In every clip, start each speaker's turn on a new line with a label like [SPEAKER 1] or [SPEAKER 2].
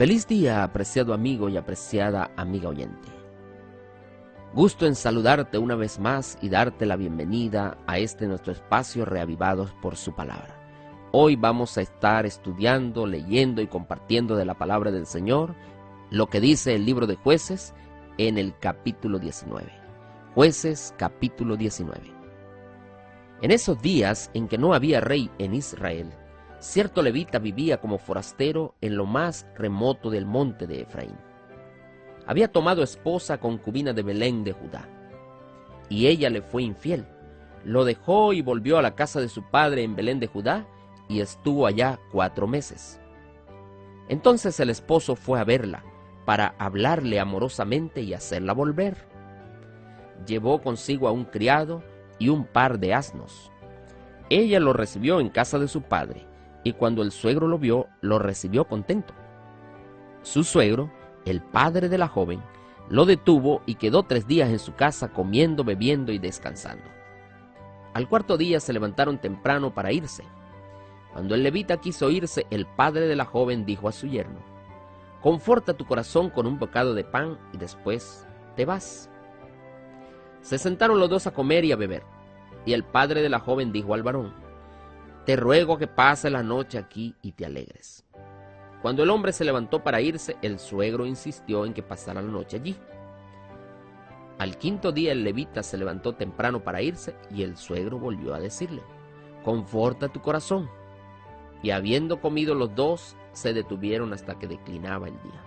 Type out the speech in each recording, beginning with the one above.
[SPEAKER 1] Feliz día, apreciado amigo y apreciada amiga oyente. Gusto en saludarte una vez más y darte la bienvenida a este nuestro espacio Reavivados por su palabra. Hoy vamos a estar estudiando, leyendo y compartiendo de la palabra del Señor lo que dice el libro de Jueces en el capítulo 19. Jueces capítulo 19. En esos días en que no había rey en Israel, cierto levita vivía como forastero en lo más remoto del monte de Efraín. Había tomado esposa concubina de Belén de Judá, y ella le fue infiel. Lo dejó y volvió a la casa de su padre en Belén de Judá, y estuvo allá 4 meses. Entonces el esposo fue a verla, para hablarle amorosamente y hacerla volver. Llevó consigo a un criado y un par de asnos. Ella lo recibió en casa de su padre, y cuando el suegro lo vio, lo recibió contento. Su suegro, el padre de la joven, lo detuvo y quedó 3 días en su casa comiendo, bebiendo y descansando. Al 4.º día se levantaron temprano para irse. Cuando el levita quiso irse, el padre de la joven dijo a su yerno: «Conforta tu corazón con un bocado de pan y después te vas». Se sentaron los dos a comer y a beber, y el padre de la joven dijo al varón: «Te ruego que pases la noche aquí y te alegres». Cuando el hombre se levantó para irse, el suegro insistió en que pasara la noche allí. Al 5.º día el levita se levantó temprano para irse, y el suegro volvió a decirle: «Conforta tu corazón». Y habiendo comido los dos, se detuvieron hasta que declinaba el día.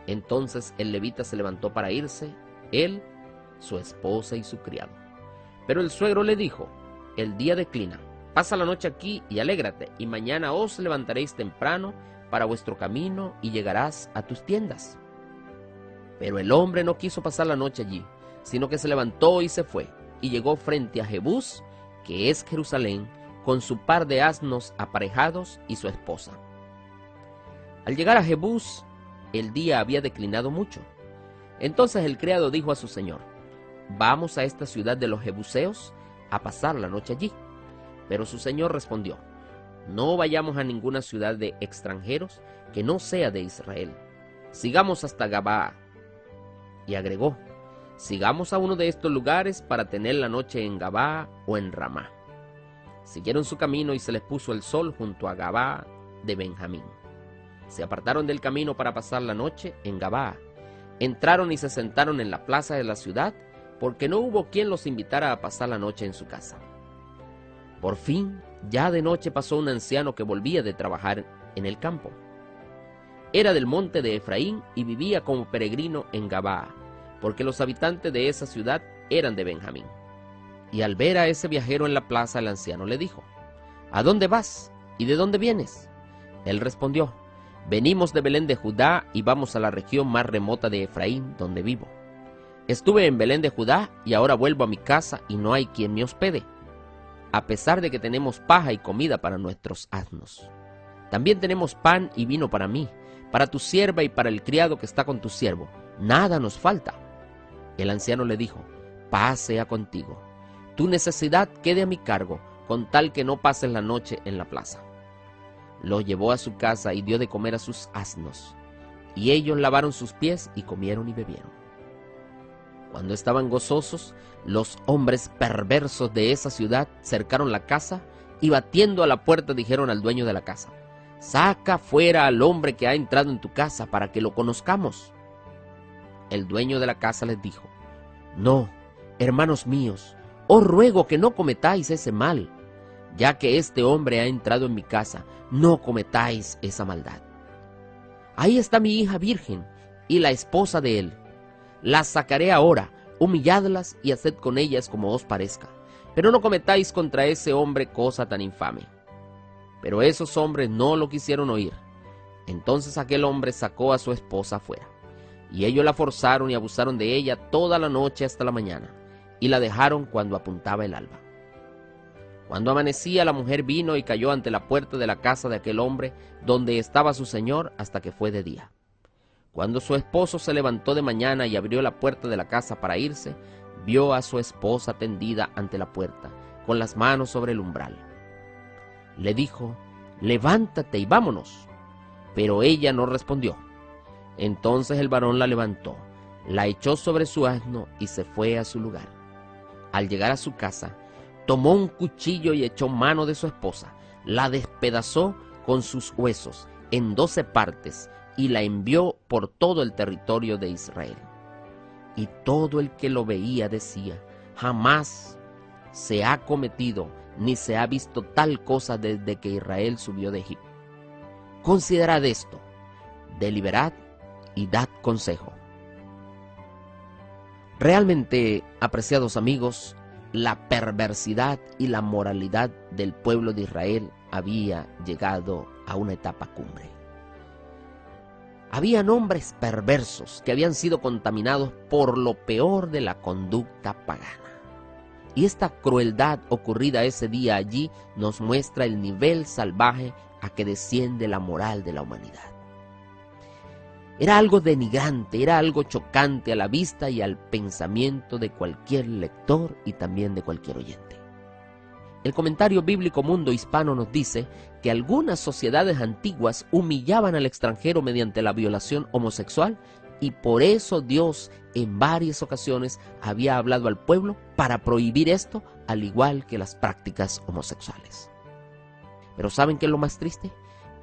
[SPEAKER 1] Entonces el levita se levantó para irse, él, su esposa y su criado. Pero el suegro le dijo: «El día declina, pasa la noche aquí y alégrate, y mañana os levantaréis temprano para vuestro camino y llegarás a tus tiendas». Pero el hombre no quiso pasar la noche allí, sino que se levantó y se fue, y llegó frente a Jebús, que es Jerusalén, con su par de asnos aparejados y su esposa. Al llegar a Jebús, el día había declinado mucho. Entonces el criado dijo a su señor: «Vamos a esta ciudad de los jebuseos a pasar la noche allí». Pero su señor respondió: «No vayamos a ninguna ciudad de extranjeros que no sea de Israel. Sigamos hasta Gabaa». Y agregó: «Sigamos a uno de estos lugares para tener la noche en Gabaa o en Ramá». Siguieron su camino y se les puso el sol junto a Gabaa de Benjamín. Se apartaron del camino para pasar la noche en Gabaa. Entraron y se sentaron en la plaza de la ciudad, porque no hubo quien los invitara a pasar la noche en su casa. Por fin, ya de noche pasó un anciano que volvía de trabajar en el campo. Era del monte de Efraín y vivía como peregrino en Gabaa, porque los habitantes de esa ciudad eran de Benjamín. Y al ver a ese viajero en la plaza, el anciano le dijo: «¿A dónde vas? ¿Y de dónde vienes?». Él respondió: «Venimos de Belén de Judá y vamos a la región más remota de Efraín, donde vivo. Estuve en Belén de Judá y ahora vuelvo a mi casa y no hay quien me hospede, a pesar de que tenemos paja y comida para nuestros asnos. También tenemos pan y vino para mí, para tu sierva y para el criado que está con tu siervo. Nada nos falta». El anciano le dijo: «Paz sea contigo. Tu necesidad quede a mi cargo, con tal que no pases la noche en la plaza». Lo llevó a su casa y dio de comer a sus asnos, y ellos lavaron sus pies y comieron y bebieron. Cuando estaban gozosos, los hombres perversos de esa ciudad cercaron la casa y batiendo a la puerta dijeron al dueño de la casa: «Saca fuera al hombre que ha entrado en tu casa para que lo conozcamos». El dueño de la casa les dijo: «No, hermanos míos, os ruego que no cometáis ese mal. Ya que este hombre ha entrado en mi casa, no cometáis esa maldad. Ahí está mi hija virgen y la esposa de él. Las sacaré ahora, humilladlas y haced con ellas como os parezca, pero no cometáis contra ese hombre cosa tan infame». Pero esos hombres no lo quisieron oír. Entonces aquel hombre sacó a su esposa afuera, y ellos la forzaron y abusaron de ella toda la noche hasta la mañana, y la dejaron cuando apuntaba el alba. Cuando amanecía, la mujer vino y cayó ante la puerta de la casa de aquel hombre, donde estaba su señor, hasta que fue de día. Cuando su esposo se levantó de mañana y abrió la puerta de la casa para irse, vio a su esposa tendida ante la puerta, con las manos sobre el umbral. Le dijo: «Levántate y vámonos». pero ella no respondió. Entonces el varón la levantó, la echó sobre su asno y se fue a su lugar. Al llegar a su casa, tomó un cuchillo y echó mano de su esposa, la despedazó con sus huesos en 12 partes y la envió por todo el territorio de Israel. Y todo el que lo veía decía: jamás se ha cometido ni se ha visto tal cosa desde que Israel subió de Egipto. Considerad esto, deliberad y dad consejo. Realmente, apreciados amigos, la perversidad y la moralidad del pueblo de Israel había llegado a una etapa cumbre. Habían hombres perversos que habían sido contaminados por lo peor de la conducta pagana. Y esta crueldad ocurrida ese día allí nos muestra el nivel salvaje a que desciende la moral de la humanidad. Era algo denigrante, era algo chocante a la vista y al pensamiento de cualquier lector y también de cualquier oyente. El comentario bíblico Mundo Hispano nos dice que algunas sociedades antiguas humillaban al extranjero mediante la violación homosexual y por eso Dios en varias ocasiones había hablado al pueblo para prohibir esto, al igual que las prácticas homosexuales. Pero ¿saben qué es lo más triste?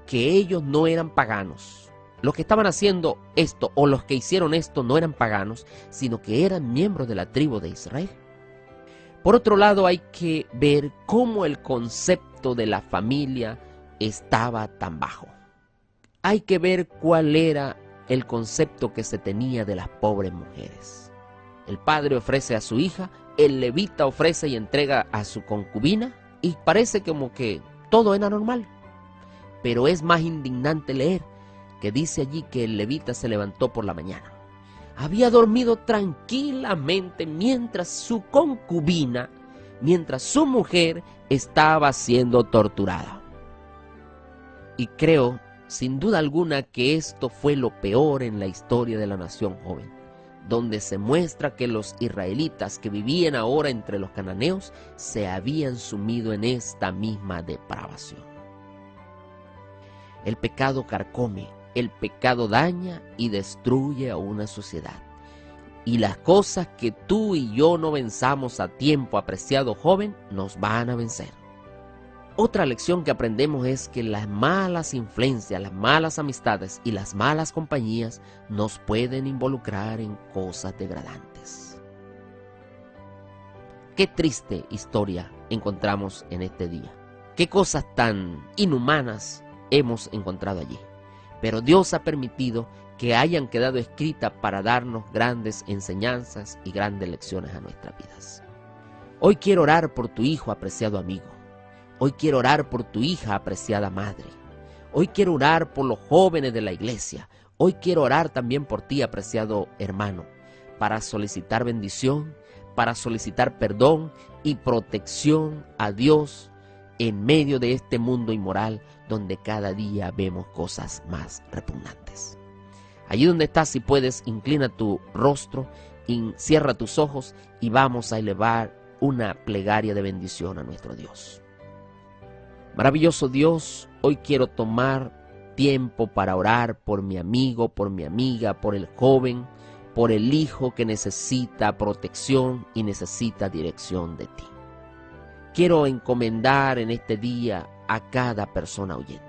[SPEAKER 1] Que ellos no eran paganos. Los que estaban haciendo esto o los que hicieron esto no eran paganos, sino que eran miembros de la tribu de Israel. Por otro lado, hay que ver cómo el concepto de la familia estaba tan bajo. Hay que ver cuál era el concepto que se tenía de las pobres mujeres. El padre ofrece a su hija, el levita ofrece y entrega a su concubina, y parece como que todo era normal. Pero es más indignante leer que dice allí que el levita se levantó por la mañana. Había dormido tranquilamente mientras su concubina, mientras su mujer estaba siendo torturada. Y creo, sin duda alguna, que esto fue lo peor en la historia de la nación joven, donde se muestra que los israelitas que vivían ahora entre los cananeos se habían sumido en esta misma depravación. El pecado carcome, el pecado daña y destruye a una sociedad. Y las cosas que tú y yo no venzamos a tiempo, apreciado joven, nos van a vencer. Otra lección que aprendemos es que las malas influencias, las malas amistades y las malas compañías nos pueden involucrar en cosas degradantes. Qué triste historia encontramos en este día. Qué cosas tan inhumanas hemos encontrado allí. Pero Dios ha permitido que hayan quedado escritas para darnos grandes enseñanzas y grandes lecciones a nuestras vidas. Hoy quiero orar por tu hijo, apreciado amigo. Hoy quiero orar por tu hija, apreciada madre. Hoy quiero orar por los jóvenes de la iglesia. Hoy quiero orar también por ti, apreciado hermano, para solicitar bendición, para solicitar perdón y protección a Dios en medio de este mundo inmoral donde cada día vemos cosas más repugnantes. Allí donde estás, si puedes, inclina tu rostro, cierra tus ojos y vamos a elevar una plegaria de bendición a nuestro Dios. Maravilloso Dios, hoy quiero tomar tiempo para orar por mi amigo, por mi amiga, por el joven, por el hijo que necesita protección y necesita dirección de ti. Quiero encomendar en este día a cada persona oyente.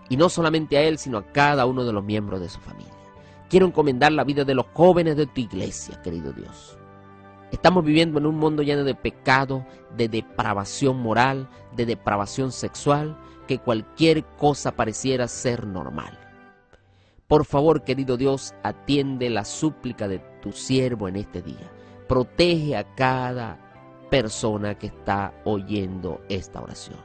[SPEAKER 1] Y no solamente a él, sino a cada uno de los miembros de su familia. Quiero encomendar la vida de los jóvenes de tu iglesia, querido Dios. Estamos viviendo en un mundo lleno de pecado, de depravación moral, de depravación sexual, que cualquier cosa pareciera ser normal. Por favor, querido Dios, atiende la súplica de tu siervo en este día. Protege a cada persona que está oyendo esta oración.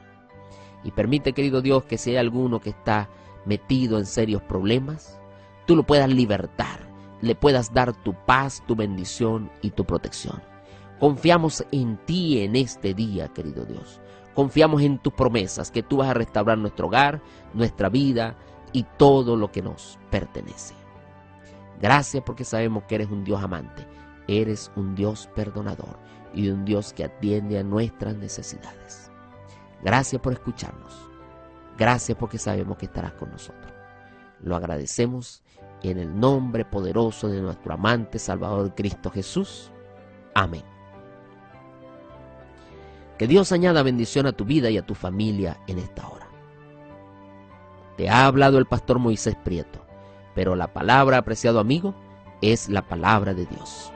[SPEAKER 1] Y permite, querido Dios, que si hay alguno que está metido en serios problemas, tú lo puedas libertar, le puedas dar tu paz, tu bendición y tu protección. Confiamos en ti en este día, querido Dios. Confiamos en tus promesas, que tú vas a restaurar nuestro hogar, nuestra vida y todo lo que nos pertenece. Gracias porque sabemos que eres un Dios amante, eres un Dios perdonador y un Dios que atiende a nuestras necesidades. Gracias por escucharnos. Gracias porque sabemos que estarás con nosotros. Lo agradecemos en el nombre poderoso de nuestro amante Salvador Cristo Jesús. Amén. Que Dios añada bendición a tu vida y a tu familia en esta hora. Te ha hablado el pastor Moisés Prieto, pero la palabra, apreciado amigo, es la palabra de Dios.